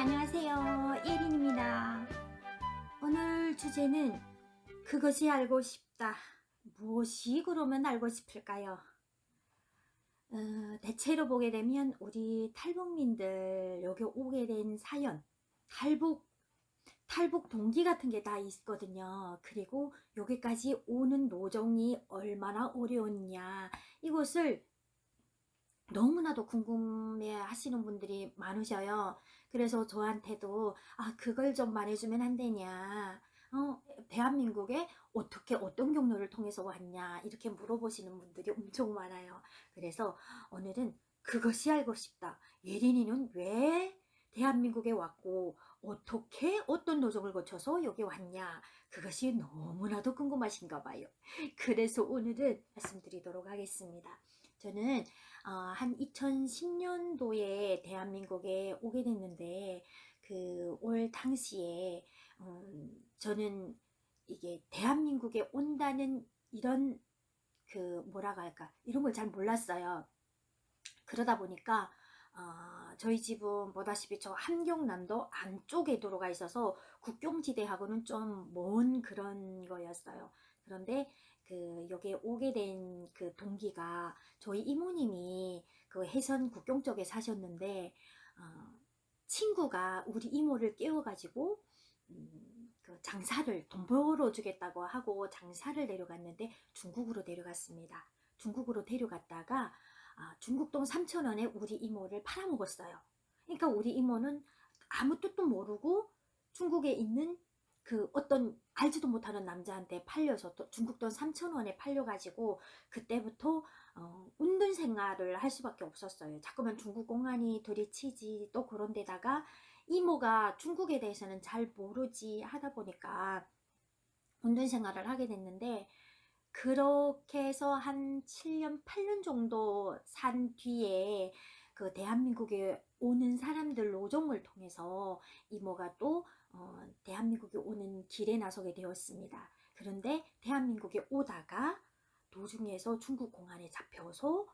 안녕하세요. 예린입니다. 오늘 주제는 그것이 알고 싶다. 무엇이 그러면 알고 싶을까요? 대체로 보게 되면 우리 탈북민들 여기 오게 된 사연, 탈북 동기 같은 게 다 있거든요. 그리고 여기까지 오는 노정이 얼마나 어려웠냐, 이것을 너무나도 궁금해 하시는 분들이 많으셔요. 그래서 저한테도 그걸 좀 말해주면 안 되냐, 대한민국에 어떻게 어떤 경로를 통해서 왔냐, 이렇게 물어보시는 분들이 엄청 많아요. 그래서 오늘은 그것이 알고 싶다. 예린이는 왜 대한민국에 왔고 어떻게 어떤 노정을 거쳐서 여기 왔냐, 그것이 너무나도 궁금하신가 봐요. 그래서 오늘은 말씀드리도록 하겠습니다. 저는 한 2010년도에 대한민국에 오게 됐는데, 그 올 당시에 저는 이게 대한민국에 온다는 이런 그 뭐라고 할까, 이런 걸 잘 몰랐어요. 그러다 보니까 저희 집은 보다시피 저 함경남도 안쪽에 도로가 있어서 국경지대하고는 좀 먼 그런 거였어요. 그런데 그 여기에 오게 된 그 동기가, 저희 이모님이 그 해선 국경 쪽에 사셨는데 친구가 우리 이모를 깨워가지고 그 장사를 돈 벌어주겠다고 하고 장사를 내려갔는데 중국으로 데려갔습니다. 중국으로 데려갔다가 중국 돈 3,000원에 우리 이모를 팔아먹었어요. 그러니까 우리 이모는 아무 뜻도 모르고 중국에 있는 그 어떤 알지도 못하는 남자한테 팔려서 또 중국 돈 3,000원에 팔려가지고 그때부터 운둔 생활을 할 수밖에 없었어요. 자꾸만 중국 공안이 들이치지, 또 그런 데다가 이모가 중국에 대해서는 잘 모르지 하다 보니까 운둔 생활을 하게 됐는데, 그렇게 해서 한 7년, 8년 정도 산 뒤에 그 대한민국에 오는 사람들 노정을 통해서 이모가 또 대한민국에 오는 길에 나서게 되었습니다. 그런데 대한민국에 오다가 도중에서 중국 공안에 잡혀서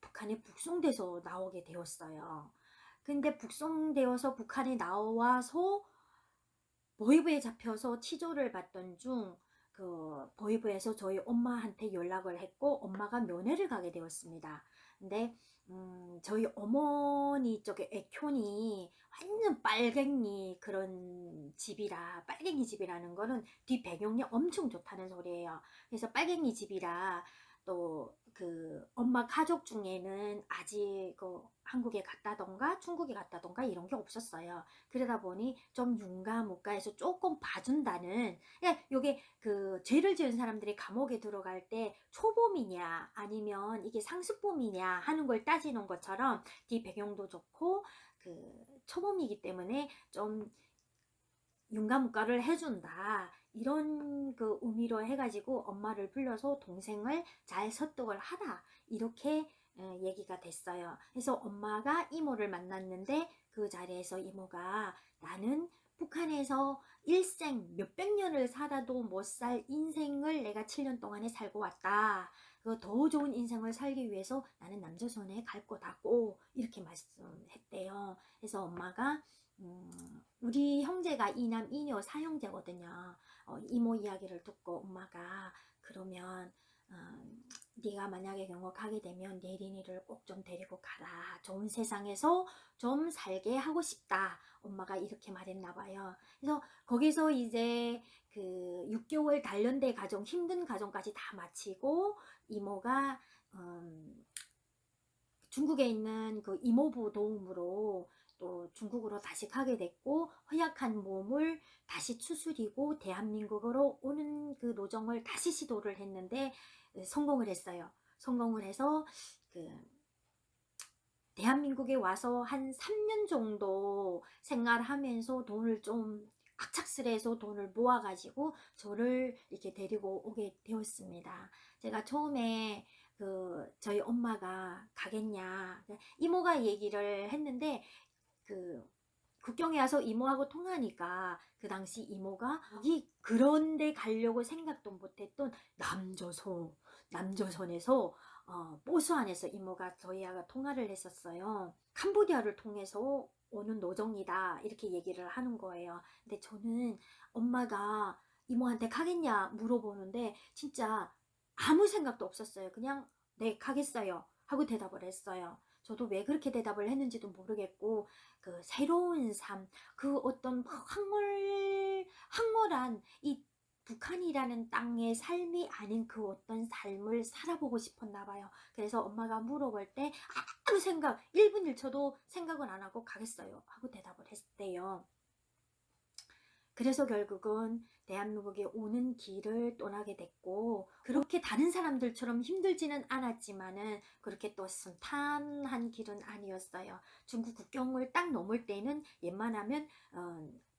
북한에 북송돼서 나오게 되었어요. 근데 북송되어서 북한에 나와서 보이부에 잡혀서 치조를 받던 중 그 보이부에서 저희 엄마한테 연락을 했고 엄마가 면회를 가게 되었습니다. 근데 저희 어머니 쪽에 애촌이 완전 빨갱이 그런 집이라, 빨갱이 집이라는 거는 뒷 배경이 엄청 좋다는 소리예요. 그래서 빨갱이 집이라, 또 그 엄마 가족 중에는 아직 그 한국에 갔다던가 중국에 갔다던가 이런 게 없었어요. 그러다 보니 좀 윤가무가해서 조금 봐준다는, 요게 그 죄를 지은 사람들이 감옥에 들어갈 때 초범이냐 아니면 이게 상습범이냐 하는 걸 따지는 것처럼 뒤 배경도 좋고 그 초범이기 때문에 좀 윤가무가를 해준다, 이런 그 의미로 해가지고 엄마를 불러서 동생을 잘 설득을 하라, 이렇게 얘기가 됐어요. 그래서 엄마가 이모를 만났는데 그 자리에서 이모가, 나는 북한에서 일생 몇백 년을 살아도 못 살 인생을 내가 7년 동안에 살고 왔다. 그 더 좋은 인생을 살기 위해서 나는 남조선에 갈 거다고 이렇게 말씀했대요. 그래서 엄마가 우리 형제가 이남 이녀 사형제거든요. 이모 이야기를 듣고 엄마가, 그러면 네가 만약에 경우 가게 되면 예린이를 꼭 좀 데리고 가라. 좋은 세상에서 좀 살게 하고 싶다. 엄마가 이렇게 말했나 봐요. 그래서 거기서 이제 그 6개월 단련대 과정, 힘든 과정까지 다 마치고 이모가 중국에 있는 그 이모부 도움으로 또 중국으로 다시 가게 됐고, 허약한 몸을 다시 추스리고 대한민국으로 오는 그 노정을 다시 시도를 했는데 성공을 했어요. 성공을 해서 그 대한민국에 와서 한 3년 정도 생활하면서 돈을 좀 악착스레해서 돈을 모아가지고 저를 이렇게 데리고 오게 되었습니다. 제가 처음에 그 저희 엄마가 가겠냐, 이모가 얘기를 했는데 그 국경에 와서 이모하고 통하니까 그 당시 이모가 여기 그런 데 가려고 생각도 못했던 남조선에서 보수안에서 이모가 저희하고 통화를 했었어요. 캄보디아를 통해서 오는 노정이다 이렇게 얘기를 하는 거예요. 근데 저는 엄마가 이모한테 가겠냐 물어보는데 진짜 아무 생각도 없었어요. 그냥 네 가겠어요 하고 대답을 했어요. 저도 왜 그렇게 대답을 했는지도 모르겠고 그 새로운 삶, 그 어떤 황홀한 이 북한이라는 땅의 삶이 아닌 그 어떤 삶을 살아보고 싶었나 봐요. 그래서 엄마가 물어볼 때 아무 생각 1분 1초도 생각을 안 하고 가겠어요 하고 대답을 했대요. 그래서 결국은 대한민국에 오는 길을 떠나게 됐고, 그렇게 다른 사람들처럼 힘들지는 않았지만은 그렇게 또 순탄한 길은 아니었어요. 중국 국경을 딱 넘을 때는 웬만하면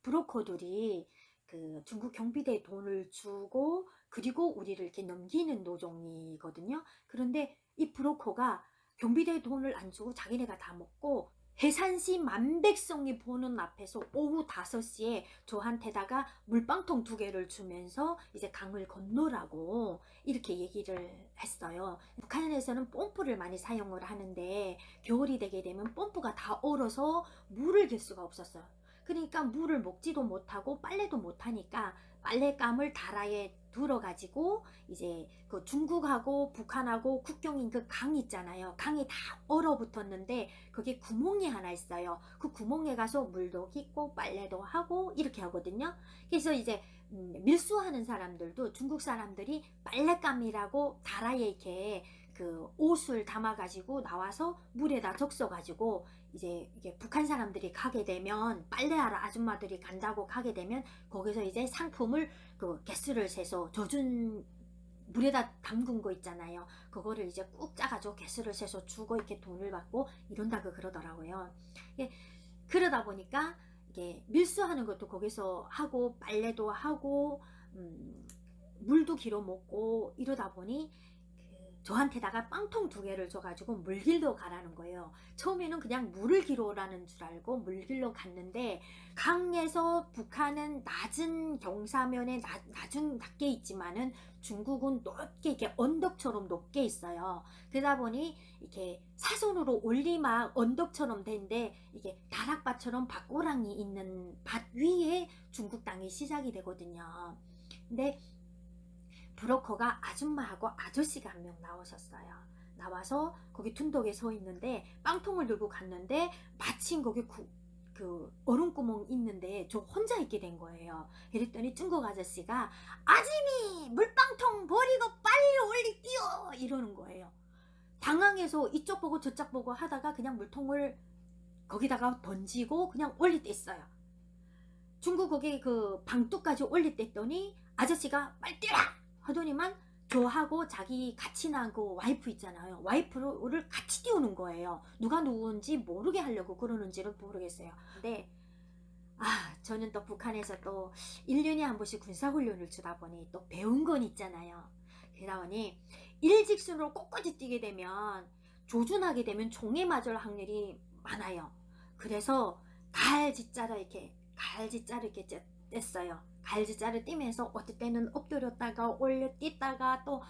브로커들이 그 중국 경비대에 돈을 주고 그리고 우리를 이렇게 넘기는 노종이거든요. 그런데 이 브로커가 경비대에 돈을 안 주고 자기네가 다 먹고 해산시 만백성이 보는 앞에서 오후 5시에 저한테다가 물방통 2개를 주면서 이제 강을 건너라고 이렇게 얘기를 했어요. 북한에서는 뽐뿌를 많이 사용을 하는데 겨울이 되게 되면 뽐뿌가 다 얼어서 물을 길 수가 없었어요. 그러니까 물을 먹지도 못하고 빨래도 못하니까 빨랫감을 다라에 들어가지고 이제 그 중국하고 북한하고 국경인 그 강 있잖아요. 강이 다 얼어붙었는데 그게 구멍이 하나 있어요. 그 구멍에 가서 물도 깃고 빨래도 하고 이렇게 하거든요. 그래서 이제 밀수하는 사람들도 중국 사람들이 빨랫감이라고 다라에 이렇게 그 옷을 담아가지고 나와서 물에다 적셔가지고 이제 이게 북한 사람들이 가게 되면 빨래하러 아줌마들이 간다고 가게 되면 거기서 이제 상품을 그 개수를 세서 젖은 물에다 담근 거 있잖아요. 그거를 이제 꾹 짜가지고 개수를 세서 주고 이렇게 돈을 받고 이런다고 그러더라고요. 예, 그러다 보니까 이게 밀수하는 것도 거기서 하고 빨래도 하고 물도 길어 먹고 이러다 보니 저한테다가 빵통 2개를 줘가지고 물길로 가라는 거예요. 처음에는 그냥 물을 길어 오라는 줄 알고 물길로 갔는데 강에서 북한은 낮은 경사면에 낮게 있지만은 중국은 높게 이렇게 언덕처럼 높게 있어요. 그러다 보니 이렇게 사선으로 올리막 언덕처럼 된데 이게 다락밭처럼 밭고랑이 있는 밭 위에 중국 땅이 시작이 되거든요. 근데 브로커가 아줌마하고 아저씨가 한 명 나오셨어요. 나와서 거기 둔덕에 서 있는데 빵통을 들고 갔는데 마침 거기 그 얼음구멍 있는데 저 혼자 있게 된 거예요. 그랬더니 중국 아저씨가 아짐이 물빵통 버리고 빨리 올리 뛰어 이러는 거예요. 당황해서 이쪽 보고 저쪽 보고 하다가 그냥 물통을 거기다가 던지고 그냥 올리 뗐어요. 중국 거기 그 방뚝까지 올리 뗐더니 아저씨가 빨리 뛰라 하더니만 저하고 자기 같이 난 그 와이프 있잖아요. 와이프를 같이 띄우는 거예요. 누가 누군지 모르게 하려고 그러는지를 모르겠어요. 근데 저는 또 북한에서 또 1년에 한 번씩 군사훈련을 주다 보니 또 배운 건 있잖아요. 그러다 보니 일직선으로 꼿꼿이 뛰게 되면 조준하게 되면 총에 맞을 확률이 많아요. 그래서 갈지자를 이렇게 뗐어요. 갈지자를 띄면서 어떨 때는 엎드렸다가 올려 뛰다가 또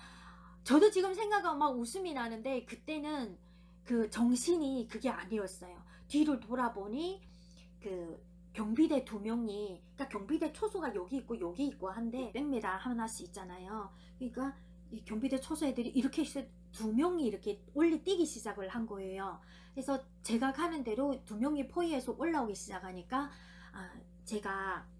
저도 지금 생각하면 막 웃음이 나는데 그때는 그 정신이 그게 아니었어요. 뒤를 돌아보니 그 경비대 2명이 그러니까 경비대 초소가 여기 있고 한데 100m 하나씩 있잖아요. 그러니까 이 경비대 초소 애들이 이렇게 2명이 이렇게 올리 뛰기 시작을 한 거예요. 그래서 제가 가는 대로 2명이 포위해서 올라오기 시작하니까 제가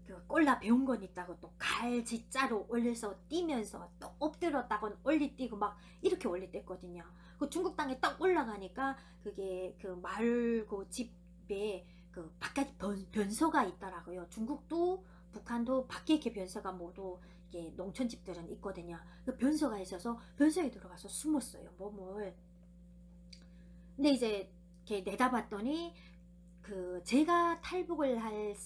그 꼴라 배운 건 있다고 또 갈지자로 올려서 뛰면서 또 엎드렸다고 올리 뛰고 막 이렇게 올리 뗐거든요. 그 중국 땅에 딱 올라가니까 그게 그 마을 그 집에 그 바깥 변소가 있더라고요. 중국도 북한도 밖에 이렇게 변소가 모두 이게 농촌 집들은 있거든요. 그 변소가 있어서 변소에 들어가서 숨었어요. 몸을. 근데 이제 이렇게 내다봤더니 그 제가 탈북을 할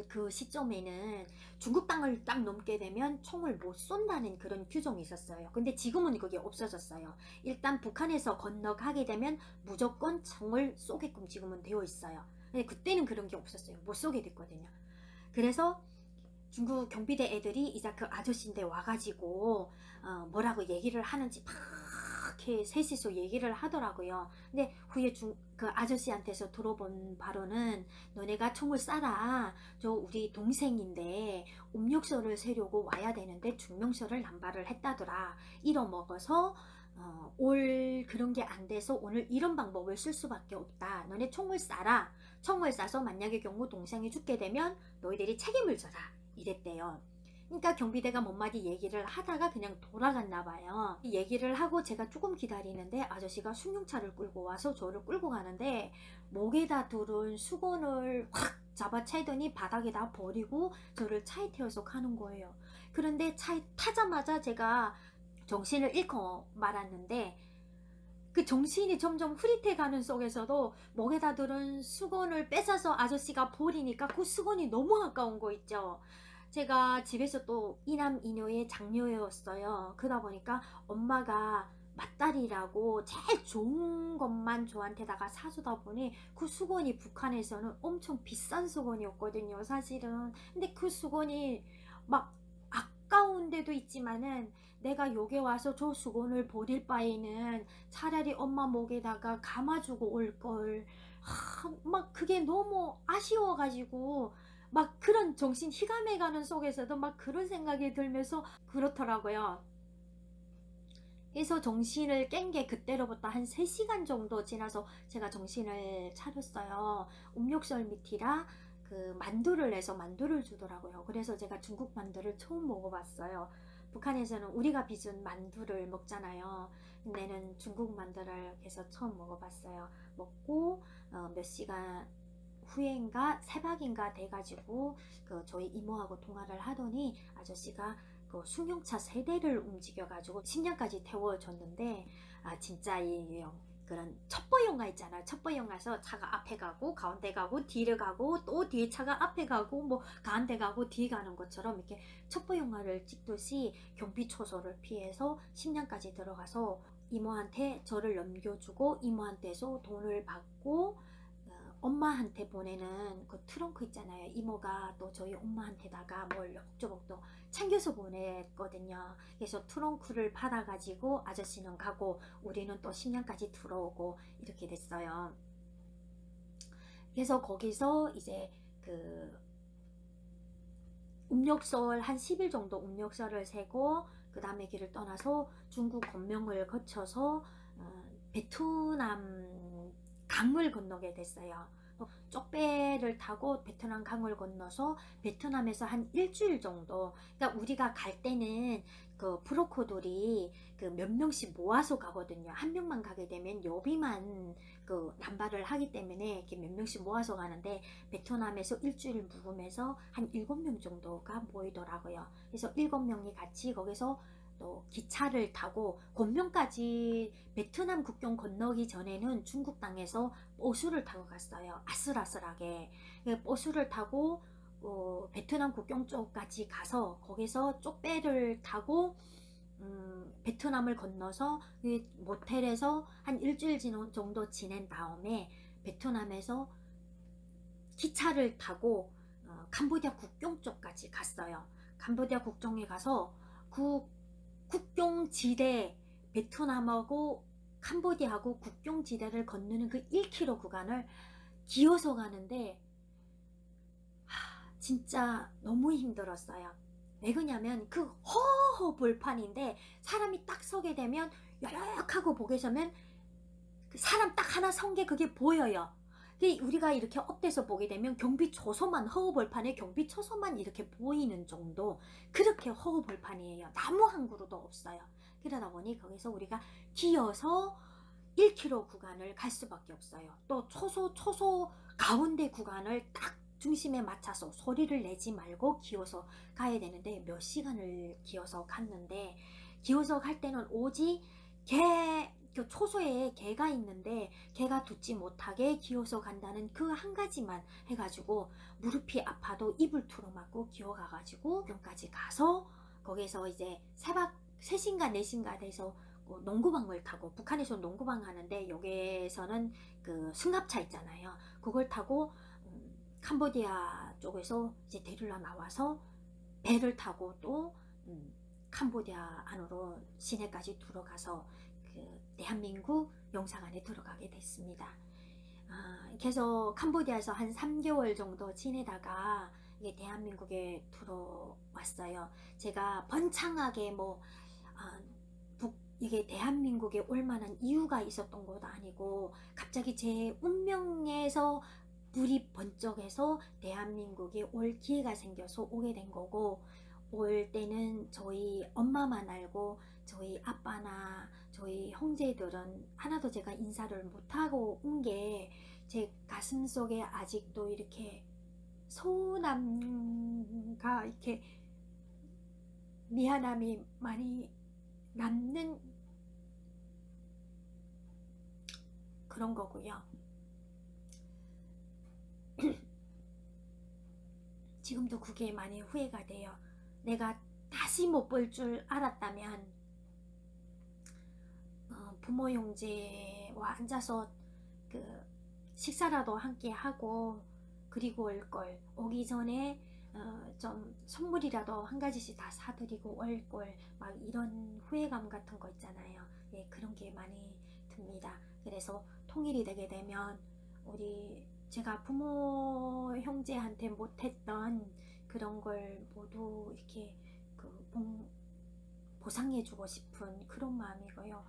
그 시점에는 중국 땅을 딱 넘게 되면 총을 못 쏜다는 그런 규정이 있었어요. 근데 지금은 그게 없어졌어요. 일단 북한에서 건너가게 되면 무조건 총을 쏘게끔 지금은 되어 있어요. 근데 그때는 그런 게 없었어요. 못 쏘게 됐거든요. 그래서 중국 경비대 애들이 이제 그 아저씨인데 와가지고 뭐라고 얘기를 하는지 막 그렇게 셋이서 얘기를 하더라고요. 근데 후에 그 아저씨한테서 들어본 바로는 너네가 총을 쏴라. 저 우리 동생인데 음력서를 세려고 와야 되는데 중명서를 남발을 했다더라. 잃어먹어서 올 그런 게 안 돼서 오늘 이런 방법을 쓸 수밖에 없다. 너네 총을 쏴라. 총을 쏴서 만약의 경우 동생이 죽게 되면 너희들이 책임을 져라. 이랬대요. 그러니까 경비대가 몇 마디 얘기를 하다가 그냥 돌아갔나 봐요. 얘기를 하고 제가 조금 기다리는데 아저씨가 승용차를 끌고 와서 저를 끌고 가는데 목에다 두른 수건을 확 잡아채더니 바닥에다 버리고 저를 차에 태워서 가는 거예요. 그런데 차에 타자마자 제가 정신을 잃고 말았는데 그 정신이 점점 흐릿해가는 속에서도 목에다 두른 수건을 뺏어서 아저씨가 버리니까 그 수건이 너무 아까운 거 있죠. 제가 집에서 또 이남 이녀의 장녀였어요. 그러다 보니까 엄마가 맏딸이라고 제일 좋은 것만 저한테다가 사주다 보니 그 수건이 북한에서는 엄청 비싼 수건이었거든요, 사실은. 근데 그 수건이 막 아까운 데도 있지만은 내가 여기 와서 저 수건을 버릴 바에는 차라리 엄마 목에다가 감아주고 올걸. 막 그게 너무 아쉬워가지고 막 그런 정신 희감해가는 속에서도 막 그런 생각이 들면서 그렇더라고요. 그래서 정신을 깬 게 그때로부터 한 3시간 정도 지나서 제가 정신을 차렸어요. 음력설미티라 그 만두를 내서 만두를 주더라고요. 그래서 제가 중국 만두를 처음 먹어봤어요. 북한에서는 우리가 빚은 만두를 먹잖아요. 근데는 중국 만두를 해서 처음 먹어봤어요. 먹고 몇 시간 후에인가 새벽인가 돼가지고 그 저희 이모하고 통화를 하더니 아저씨가 그 승용차 3대를 움직여가지고 심양까지 태워줬는데 진짜 이 그런 첩보 영화 있잖아요. 첩보 영화에서 차가 앞에 가고 가운데 가고 뒤를 가고 또 뒤에 차가 앞에 가고 뭐 가운데 가고 뒤에 가는 것처럼 이렇게 첩보 영화를 찍듯이 경비 초소를 피해서 심양까지 들어가서 이모한테 저를 넘겨주고 이모한테서 돈을 받고 엄마한테 보내는 그 트렁크 있잖아요. 이모가 또 저희 엄마한테다가 뭘 여복저복 또 챙겨서 보냈거든요. 그래서 트렁크를 받아가지고 아저씨는 가고 우리는 또 심양까지 들어오고 이렇게 됐어요. 그래서 거기서 이제 그 음력설 한 10일 정도 음력설을 세고 그 다음에 길을 떠나서 중국 건명을 거쳐서 베트남 강을 건너게 됐어요. 쪽배를 타고 베트남 강을 건너서 베트남에서 한 일주일 정도, 그러니까 우리가 갈 때는 그 브로커들이 그 몇 명씩 모아서 가거든요. 한 명만 가게 되면 요비만 그 남발을 하기 때문에 이렇게 몇 명씩 모아서 가는데 베트남에서 일주일 묵으면서 한 7명 정도가 모이더라고요. 그래서 7명이 같이 거기서 또 기차를 타고 곤명까지 베트남 국경 건너기 전에는 중국 땅에서 버스를 타고 갔어요. 아슬아슬하게 버스를 타고 베트남 국경 쪽까지 가서 거기서 쪽배를 타고 베트남을 건너서 모텔에서 한 일주일 정도 지낸 다음에 베트남에서 기차를 타고 캄보디아 국경 쪽까지 갔어요. 캄보디아 국경에 가서 그 국경지대, 베트남하고 캄보디아하고 국경지대를 건너는 그 1km 구간을 기어서 가는데 진짜 너무 힘들었어요. 왜 그러냐면 그 허허벌판인데 사람이 딱 서게 되면 여역하고 보게 서면 그 사람 딱 하나 선 게 그게 보여요. 우리가 이렇게 업돼서 보게 되면 경비 초소만, 허허벌판에 경비 초소만 이렇게 보이는 정도, 그렇게 허허벌판이에요. 나무 한 그루도 없어요. 그러다 보니 거기서 우리가 기어서 1km 구간을 갈 수밖에 없어요. 또 초소 가운데 구간을 딱 중심에 맞춰서 소리를 내지 말고 기어서 가야 되는데 몇 시간을 기어서 갔는데, 기어서 갈 때는 오직 그 초소에 개가 있는데 개가 듣지 못하게 기어서 간다는 그 한 가지만 해가지고 무릎이 아파도 이불 틀어막고 기어가가지고 병까지 가서 거기서 이제 새벽 3시인가 4시인가 돼서 농구방을 타고, 북한에서 농구방 하는데 여기에서는 그 승합차 있잖아요. 그걸 타고 캄보디아 쪽에서 이제 데리러 나와서 배를 타고 또 캄보디아 안으로 시내까지 들어가서 대한민국 영사관에 들어가게 됐습니다. 계속 캄보디아에서 한 3개월 정도 지내다가 이게 대한민국에 들어왔어요. 제가 번창하게 이게 대한민국에 올 만한 이유가 있었던 것도 아니고 갑자기 제 운명에서 불이 번쩍해서 대한민국에 올 기회가 생겨서 오게 된 거고, 올 때는 저희 엄마만 알고 저희 아빠나 저희 형제들은 하나도 제가 인사를 못하고 온 게 제 가슴 속에 아직도 이렇게 서운함과 이렇게 미안함이 많이 남는 그런 거고요. 지금도 그게 많이 후회가 돼요. 내가 다시 못 볼 줄 알았다면 부모 형제와 앉아서 식사라도 함께 하고, 그리고 올 걸, 오기 전에 좀 선물이라도 한 가지씩 다 사드리고 올 걸, 막 이런 후회감 같은 거 있잖아요. 예, 그런 게 많이 듭니다. 그래서 통일이 되게 되면 제가 부모 형제한테 못했던 그런 걸 모두 이렇게 보상해주고 싶은 그런 마음이고요.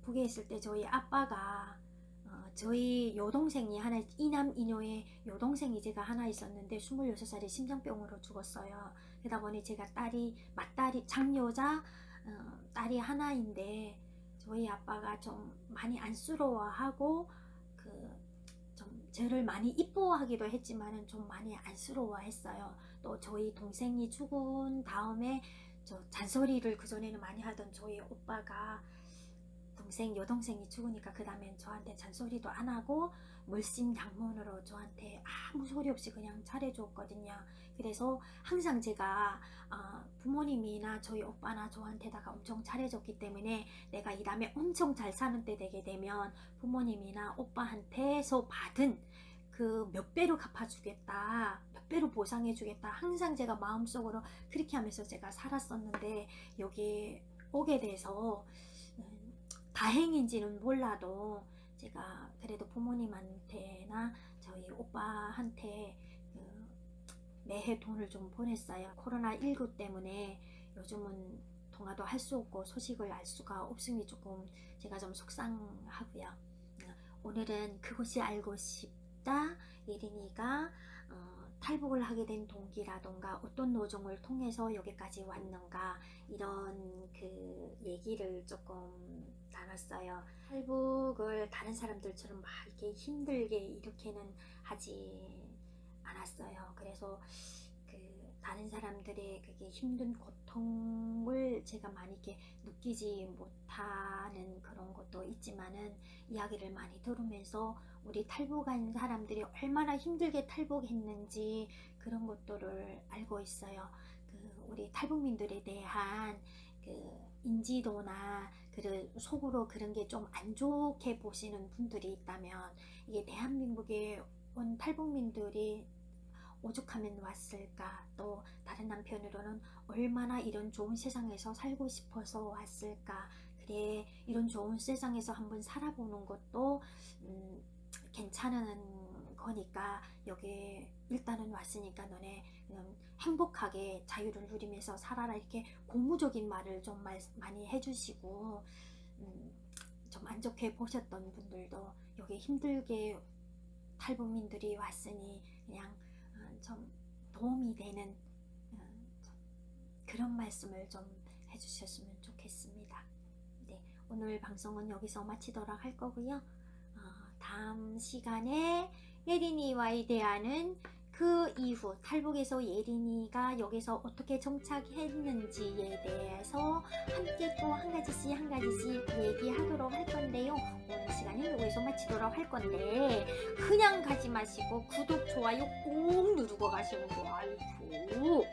북에 있을 때 저희 아빠가 저희 여동생이 하나, 이남 이녀의 여동생이 제가 하나 있었는데 26살에 심장병으로 죽었어요. 그러다 보니 제가 맏딸이 장여자 딸이 하나인데, 저희 아빠가 좀 많이 안쓰러워하고 좀 저를 많이 이뻐하기도 했지만은 좀 많이 안쓰러워했어요. 또 저희 동생이 죽은 다음에 잔소리를 그전에는 많이 하던 저희 오빠가 여동생이 죽으니까 그 다음엔 저한테 잔소리도 안 하고 물심양면으로 저한테 아무 소리 없이 그냥 잘해줬거든요. 그래서 항상 제가 부모님이나 저희 오빠나 저한테다가 엄청 잘해줬기 때문에 내가 이 다음에 엄청 잘 사는 때 되게 되면 부모님이나 오빠한테서 받은 그 몇 배로 갚아주겠다, 몇 배로 보상해주겠다, 항상 제가 마음속으로 그렇게 하면서 제가 살았었는데, 여기 오게 돼서 다행인지는 몰라도 제가 그래도 부모님한테나 저희 오빠한테 매해 돈을 좀 보냈어요. 코로나19 때문에 요즘은 통화도 할 수 없고 소식을 알 수가 없으니 조금 제가 좀 속상하고요. 오늘은 그것이 알고 싶다, 예린이가 탈북을 하게 된 동기라던가 어떤 노정을 통해서 여기까지 왔는가, 이런 얘기를 조금 나눴어요. 탈북을 다른 사람들처럼 막 이렇게 힘들게 이렇게는 하지 않았어요. 그래서 다른 사람들의 그게 힘든 고통을 제가 많이 이렇게 느끼지 못하는 그런 것도 있지만은, 이야기를 많이 들으면서 우리 탈북한 사람들이 얼마나 힘들게 탈북했는지 그런 것들을 알고 있어요. 우리 탈북민들에 대한 인지도나 속으로 그런 게 좀 안 좋게 보시는 분들이 있다면, 이게 대한민국에 온 탈북민들이 오죽하면 왔을까, 또 다른 한편으로는 얼마나 이런 좋은 세상에서 살고 싶어서 왔을까, 그래 이런 좋은 세상에서 한번 살아보는 것도 괜찮은 거니까, 여기 일단은 왔으니까 너네 행복하게 자유를 누리면서 살아라, 이렇게 고무적인 말을 좀 많이 해주시고, 좀 안 좋게 보셨던 분들도 여기 힘들게 탈북민들이 왔으니 그냥 좀 도움이 되는 그런 말씀을 좀 해주셨으면 좋겠습니다. 네, 오늘 방송은 여기서 마치도록 할 거고요. 다음 시간에 예린이와의 대화는 그 이후 탈북에서 예린이가 여기서 어떻게 정착했는지에 대해서 함께 또 한 가지씩 얘기하도록 할 건데요. 오늘 시간은 여기서 마치도록 할 건데, 그냥 가지 마시고 구독, 좋아요 꼭 누르고 가시는 거 알고.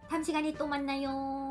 다음 시간에 또 만나요.